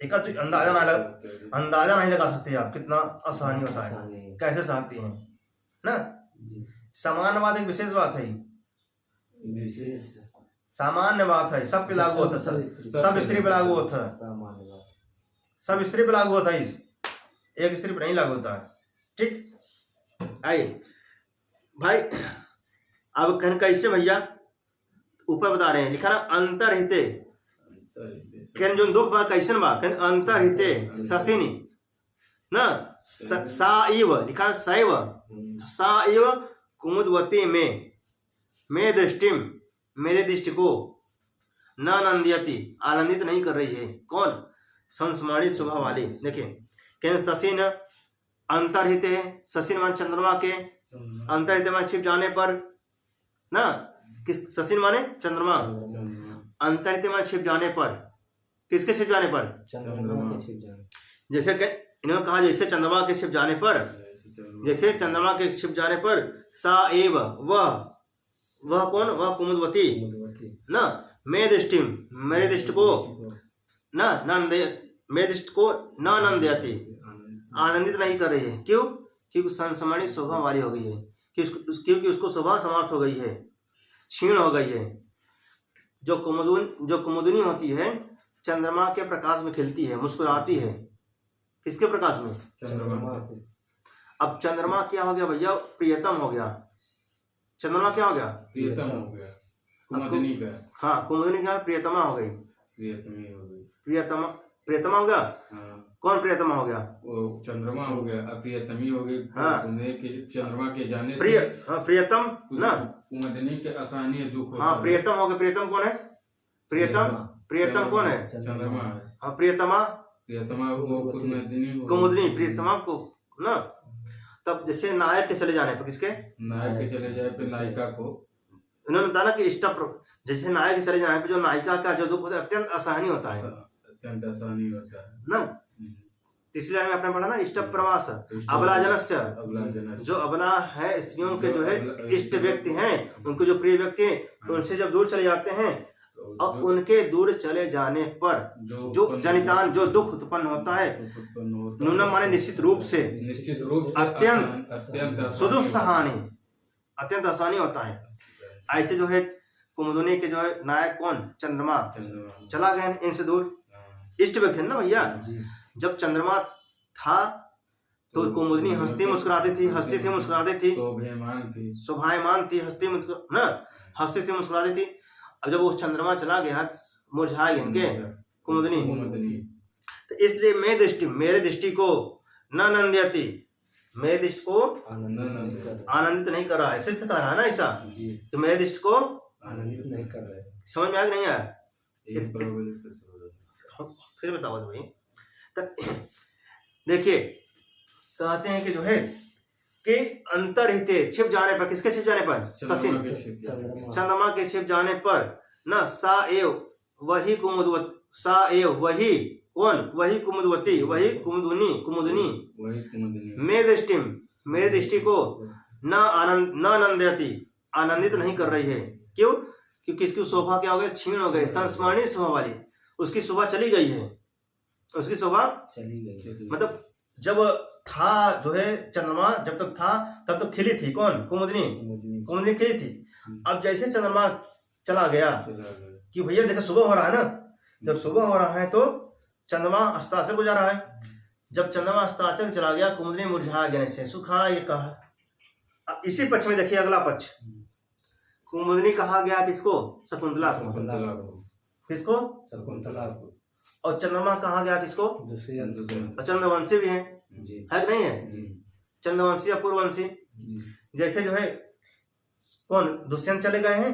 एक तो अंदाजा नहीं लगा सकते आप कितना आसानी होता है, कैसे सहती हैं ना। समानवाद एक विशेष बात है, विशेष सामान्य बात है, सब पे लागू होता है, सब स्त्री पे लागू होता है, सामान्य बात। सब स्त्री पे लागू होता है, एक स्त्री पे नहीं लागू होता है। ठीक, आइए भाई अब कैसे भैया ऊपर बता रहे हैं, लिखा ना अंतरहिते कहन जो दुख बा कैसन बा कहन अंतरहिते ससिनी ना सा इव लिखा सैव सा इव कुमुदवती में दृष्टिम मेरे दृष्टि को न आनंदयति आनंदित नहीं कर रही है। कौन? संस्मरणित स्वभाव वाली। देखिए कहन ससिन अंतरहित है, ससिन मान चंद्रमा के, अंतरहित मान छिप जाने पर ना, किस ससिन माने चंद्रमा, अंतरहित मान छिप जाने पर, किसके छिप जाने पर? चंद्रमा के छिप जाने। जैसे इन्होंने कहा जैसे चंद्रमा के छिप जाने पर, जैसे चंद्रमा के छिप जाने पर सा एव वह कौन? वह कुमुदवती ना मैं दृष्टि मेरे दृष्टि को ना नंद मेरे दृष्टि को न आनंदयति आनंदित नहीं कर रही है। क्यों? क्योंकि संस्मरणित स्वभाव वाली हो गई है, क्योंकि उसको स्वभाव समाप्त हो गई है, क्षीण हो गई है। जो कुमुदनी होती है चंद्रमा के प्रकाश में खिलती है, मुस्कुराती है। किसके प्रकाश में? चंद्रमा। अब चंद्रमा क्या हो गया भैया? प्रियतम हो गया। चंद्रमा क्या हो गया? प्रियतम हो गया। कुमुदनी का, हाँ कुमुदनी क्या? प्रियतमा हो गई। प्रियतमी हो गई। प्रियतमा हो गया। हाँ। कौन प्रियतमा हो गया? वो चंद्रमा हो गया, अप्रियतमी हो गई। हाँ। चंद्रमा के जाने से प्रियतम ना कुमुदनी के असहनीय दुख होता हाँ है। प्रियतम हो गया। प्रियतम कौन है? प्रियतम कौन है? चंद्रमा है। हाँ प्रियतमा प्रियतमा वो कुमुदनी कुमुदनी प्रियतमा को ना। तब जैसे नायक के चले जाने पर, किसके? नायक के चले जाए पे नायिका को, उन्होंने बताया कि जैसे नायक के चले जाने पर जो नायिका का जो दुख होता है अत्यंत असहनीय होता है अत्यंत आसानी होता है ना। तीसरी लाइन में आपने पढ़ा ना इष्ट प्रवास अबला जनस्य, अबला जनस्य। जो अबला है स्त्रियों के जो है इष्ट व्यक्ति हैं, उनके जो प्रिय व्यक्ति हैं, उनसे जब दूर चले जाते हैं और उनके दूर चले जाने पर जो जनितान जो दुख उत्पन्न होता है, न्यूनम माने निश्चित रूप से अत्यंत सुदुस्सहानी अत्यंत आसानी होता है। ऐसे जो है कुमुदनी के जो है नायक कौन? चंद्रमा चला गए इनसे दूर। इष्ट व्यक्ति है ना भैया। जब चंद्रमा था तो कुमुदनी हंसती मुस्कुराती थी, मुस्कुराती थी, शोभायमान थी, हंसती थी मुस्कुराती थी। अब जब वो चंद्रमा चला गया मुरझा गए इनके कुमुदनी, तो इसलिए मेरे दृष्टि को न आनंदयति मेरे दृष्टि को आनंदित नहीं कर रहा है। शिष्य कह रहा है ना ऐसा कि मेरे दृष्टि को आनंदित नहीं कर रहे। समझ में आ नहीं आया? फिर बताओ तो भाई। देखिए कहते हैं कि जो है कि अंतरहिते छिप जाने पर, किसके छिप जाने पर? सचिन चंद्रमा के छिप जाने पर न सा एव वही कुमुदवती, सा एव वही कौन? वही कुमुदवती, वही कुमुदनी मेरे दृष्टि को न आनंदयति आनंदित नहीं कर रही है। क्यों? क्योंकि इसकी शोभा क्या हो गई? क्षीण हो गई, संस्मरणीय शोभा वाली। उसकी शोभा चली गई है, उसकी शोभा चली गई। मतलब जब था जो है चंद्रमा जब तक था तब तो खिली थी। कौन? कुमुदनी खिली थी। अब जैसे चंद्रमा चला गया कि भैया देखो सुबह हो रहा है ना, जब सुबह हो रहा है तो चंद्रमा अस्ताचल को जा रहा है। जब चंद्रमा अस्ताचल चला गया कुमुदनी मुरझा गया, से सुखा ये कहा। अब इसी पक्ष में देखिए अगला पक्ष, कुमुदनी कहा गया किसको? शकुंतला को। किसको? शकुंतला को। और चंद्रमा कहा गया किसको? दूसरे चंद्रवंशी भी है जी है कि नहीं है? जी चंद्रवंशी या पूर्ववंशी। जी जैसे जो है कौन दुष्यंत चले गए हैं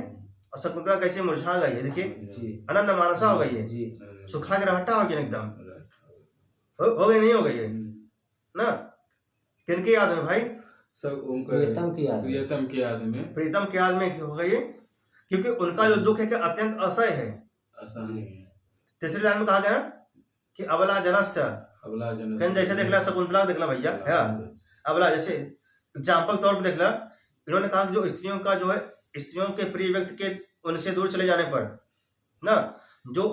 और शकुंतला कैसे मुरझा गई है, देखिए जी अनन्य मानसा हो गई है, जी सुखा के रहटा हो गया एकदम, हो गई नहीं हो गई है ना। किनकी याद में भाई? सब उनका प्रियतम की याद में। प्रियतम की याद में प्रीतम की याद में हो गई है, क्योंकि उनका जो दुख है कि अत्यंत असह्य है। असहनीय है। तीसरी लाइन में कहा गया कि अबला जनस्य, अबला जन फिर जैसे देख ला शकुंतला देख ला भैया है, अबला जैसे एग्जाम्पल तौर पर देख ला, इन्होंने कहा कि जो स्त्रियों का जो है स्त्रियों के प्रिय व्यक्ति के उनसे दूर चले जाने पर ना जो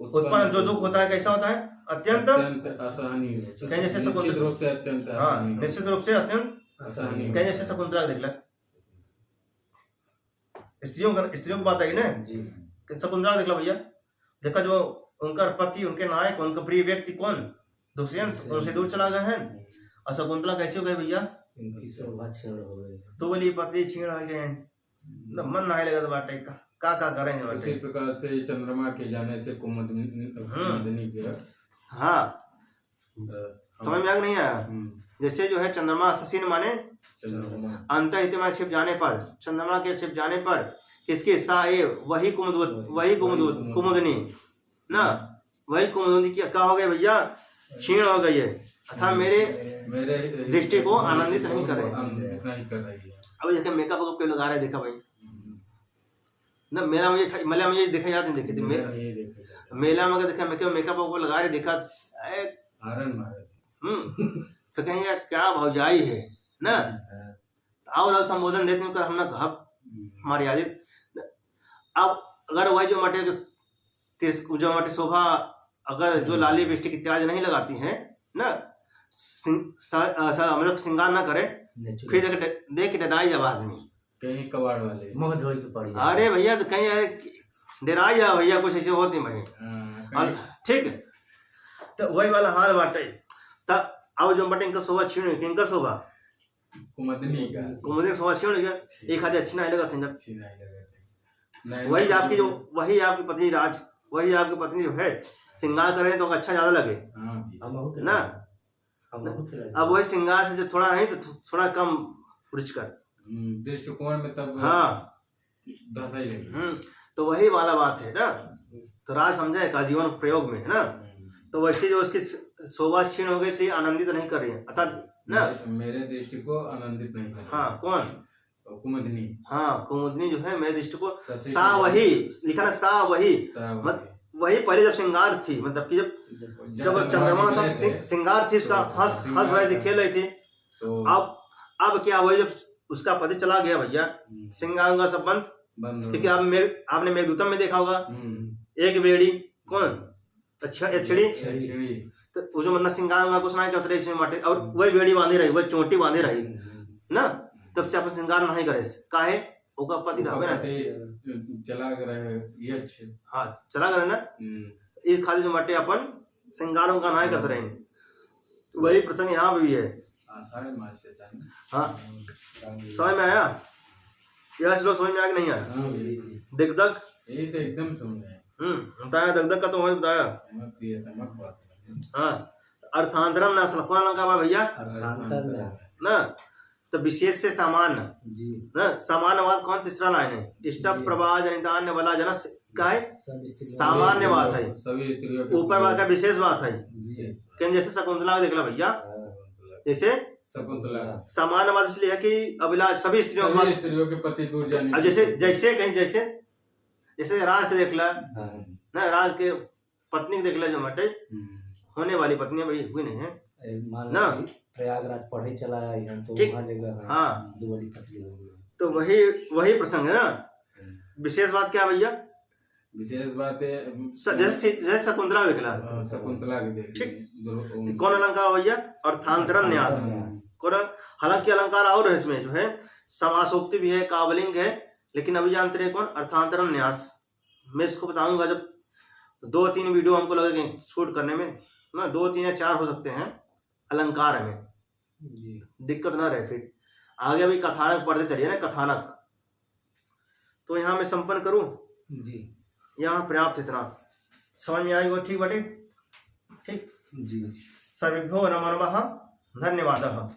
उत्पन्न जो दुख होता है कैसा होता है? अत्यंत असहनीय। कहीं जैसे निश्चित रूप से अत्यंत हाँ असहनीय। निश्चित रूप से अत्यंत असहनीय। कहीं जैसे शकुंतला देख ला, स्त्रियों की बात आई ना, जी शकुंतला देख ला भैया, देखा जो उनका पति उनके नायक उनका प्रिय व्यक्ति कौन दुष्यंत उनसे दूर चला गए हैं, और शकुंतला कैसे हो गई भैया? इनकी शोभा क्षीण हो गई। तो बोली पति छीण हो गए हैं, ना मन नहीं लगा तो बाटे का करेंगे इसी बाटे। प्रकार से चंद्रमा के जाने से कुमुदनी के हाँ समझ में आ नहीं आया? जैसे जो है चंद्रमा शशीन माने चंद्रमा अंतर्हित में छिप जाने पर, चंद्रमा के छिप जाने पर किसके सा ये वही कुमुदनी ना, वही कुमुदनी की क्या हो गई भैया? क्षीण हो गई है, अथा मेरे मेरे दृष्टि को आनंदित नहीं कर रहे। आनंदित नहीं कर रही है। अब देखा मेकअप क्यों लगा रहे, देखा भाई ना, मेला मुझे देखा याद नहीं देखी थी ये देखा मेला में अगर देखा मेकअप को लगा रहे देखा हारन मारे। तो कहीं यार क्या भौजाई है ना, और संबोधन देते हैं हम ना मर्यादित। अब अगर वही जो मटे शोभा अगर जो लाली लिपस्टिक इत्यादि नहीं लगाती हैं ना, मतलब श्रृंगार ना करे, फिर देख के डराई जब आदमी कहीं कबाड़ वाले मुंह धोई के पड़ी जाए। अरे भैया तो कहीं डराई जा भैया, कुछ ऐसे होती भाई कहीं ठीक है। तो वही वाला हाल बाटे तब अब जो बटे इनका शोभा छीण इनका शोभा कुमुदनी का कुमुदनी शोभा छीण गया, एक आधे अच्छी नहीं लगा था जब अच्छी नहीं लगा था। वही आपकी पत्नी वही आपकी पत्नी जो है श्रृंगार करे तो अच्छा ज्यादा लगे ना। अब वही श्रृंगार से जो थोड़ा नहीं तो थोड़ा कम रुचिकर दृष्टिकोण में तब हाँ दशा ही लगी। तो वही वाला बात है ना, तो राज समझे का जीवन प्रयोग में है ना। तो वैसे जो उसकी शोभा क्षीण हो गई इसलिए आनंदित नहीं कर रही है अर्थात ना, मेरे दृष्टि को आनंदित नहीं कर हाँ कौन? कुमुदनी। हाँ कुमुदनी जो है मेरे दृष्टि को शशि सा वही लिखा ना, सा वही वही पहले जब श्रृंगार थी, मतलब कि जब चंद्रमा था श्रृंगार थी उसका, हंस रही थी खेल रही थी। तो अब क्या वही जब उसका पति चला गया भैया, श्रृंगार सब बंद, क्योंकि आपने मेघदूतम में देखा होगा एक बेड़ी कौन छिड़ी, तो वो जो मतलब श्रृंगार कुछ नहीं करते रहे माटे, और वही बेड़ी बांधी रही वही चोटी बांधी रही ना, तब से अपन श्रृंगार नहीं करे काहे ओका पति रहे ना चला रहे ये अच्छे हाँ चला गए ना, इस खाली जो माटे अपन श्रृंगारों का नहीं करते रहे। वही प्रसंग यहाँ पे भी है। आषाढ़ मास से था। हाँ समझ में आया? यह श्लोक समझ में आया कि नहीं आया? दिग्दक ये तो एकदम समझ आए। बताया दिग्दक का तो वही बताया। हाँ अर्थांतरम ना कौन अलंकार भैया ना, तो विशेष से सामान्य ना, सामान्यवाद कौन? तीसरा लाइन है, इष्ट प्रभा जनितान्य वाला जनस का है सामान्य बात है, सभी स्त्रियों ऊपर वाला का विशेष बात है। जैसे शकुंतला देख ला भैया, जैसे शकुंतला सामान्य इसलिए है कि अभिलाष सभी स्त्रियों के पति दूर जाने, जैसे कहीं जैसे राज के देख ला ना, राज के पत्नी के देख ला जो मटे होने वाली पत्नी भाई हुई नहीं है ना, प्रयागराज पढ़े चला यहाँ तो वहाँ जगह हाँ दुबली पतली हो गई। तो वही प्रसंग है ना। विशेष बात क्या भैया? विशेष बात है जैसे शकुंतला देख ला, शकुंतला के ठीक कौन अलंकार भैया? अर्थांतरण न्यास कौन? हालांकि अलंकार और है इसमें जो है, समासोक्ति भी है, कावलिंग है, लेकिन अभी जानते रहे कौन? अर्थांतरण न्यास। मैं इसको बताऊंगा जब, तो 2-3 वीडियो हमको लगेंगे शूट करने में ना, 2-3 या 4 हो सकते हैं अलंकार में, दिक्कत ना रहे फिर आगे। अभी कथानक पढ़ते चलिए ना, कथानक तो यहाँ मैं संपन्न करूं जी, यहाँ पर्याप्त इतना समझ में आएगा। ठीक बटे ठीक जी। सर्वेभ्यो नमः धन्यवादः।